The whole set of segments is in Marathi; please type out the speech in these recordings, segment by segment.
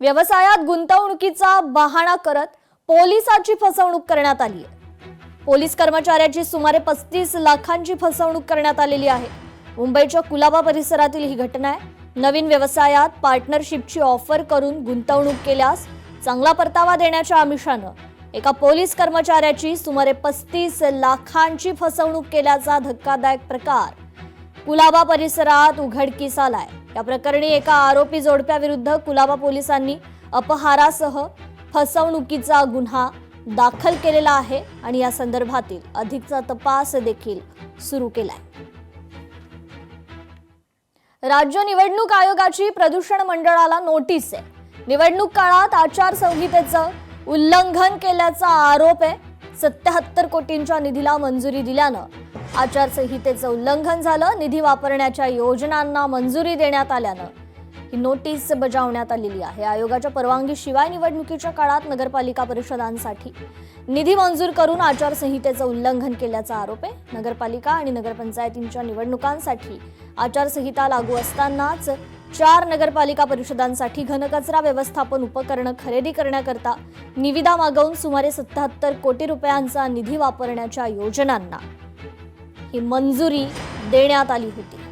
व्यवसायात गुंतवणुकीचा बहाणा करत पोलिसाची फसवणूक करण्यात आली आहे। पोलीस कर्मचाऱ्याची सुमारे 35 लाखांची फसवणूक करण्यात आलेली आहे। मुंबईच्या कुलाबा परिसरातील ही घटना आहे। नवीन व्यवसायात पार्टनरशिपची ऑफर करून गुंतवणूक केल्यास चांगला परतावा देण्याच्या आमिषानं एका पोलीस कर्मचाऱ्याची सुमारे 35 लाखांची फसवणूक केल्याचा धक्कादायक प्रकार कुलाबा परिसरात उघडकीस आलाय। या प्रकरणी एका आरोपी जोडप्याविरुद्ध कुलाबा पोलिसांनी अपहारासह फसवणुकीचा गुन्हा दाखल केलेला आहे आणि या संदर्भातील अधिकचा तपास देखील सुरू केलाय। राज्य निवडणूक आयोगाची प्रदूषण मंडळाला नोटीस आहे। निवडणूक काळात आचारसंहितेचं उल्लंघन केल्याचा आरोप आहे। 77 कोटींच्या निधीला मंजुरी दिल्यानं आचारसंहितेचं उल्लंघन झालं। निधी वापरण्याच्या योजनांना मंजुरी देण्यात आल्यानं ही नोटीस बजावण्यात आलेली आहे। आयोगाच्या परवानगीशिवाय निवडणुकीच्या काळात नगरपालिका परिषदांसाठी निधी मंजूर करून आचारसंहितेचं उल्लंघन केल्याचा आरोप आहे। नगरपालिका आणि नगरपंचायतींच्या निवडणुकांसाठी आचारसंहिता लागू असतानाच 4 नगरपालिका परिषदांसाठी घनकचरा व्यवस्थापन उपकरणं खरेदी करण्याकरता निविदा मागवून सुमारे 77 कोटी रुपयांचा निधी वापरण्याच्या योजनांना ही मंजुरी देण्यात आली होती।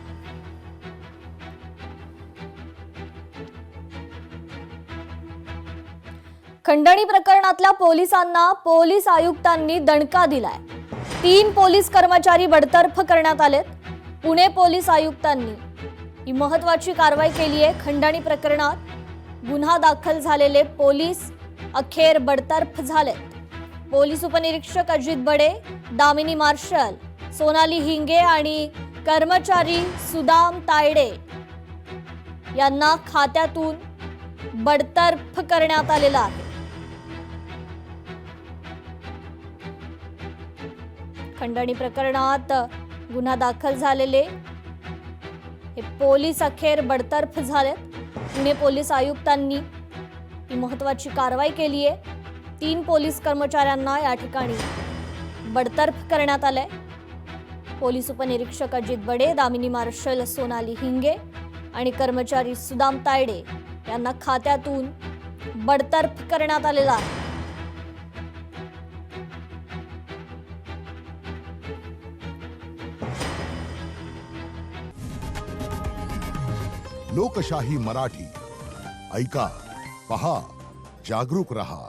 खंडणी प्रकरणातल्या पोलिसांना पोलीस आयुक्तांनी दणका दिलाय। 3 पोलीस कर्मचारी बडतर्फ करण्यात आलेत। पुणे पोलीस आयुक्तांनी ही महत्त्वाची कारवाई केली आहे। खंडणी प्रकरणात गुन्हा दाखल झालेले पोलीस अखेर बडतर्फ झालेत। पोलीस उपनिरीक्षक अजित बडे, दामिनी मार्शल सोनाली हिंगे आणि कर्मचारी सुदाम तायडे यांना खात्यातून बडतर्फ करण्यात आलेला आहे। खंडणी प्रकरणात गुन्हा दाखल झालेले हे पोलीस अखेर बडतर्फ झालेत। पुणे पोलीस आयुक्तांनी ही महत्त्वाची कारवाई केली आहे। 3 पोलीस कर्मचाऱ्यांना या ठिकाणी बडतर्फ करण्यात आलंय। पोलीस उपनिरीक्षक अजित बडे, दामिनी मार्शल सोनाली हिंगे आणि कर्मचारी सुदाम तायडे यांना खात्यातून बडतर्फ करण्यात आलेला आहे। लोकशाही मराठी ऐका, पहा, जागरूक रहा।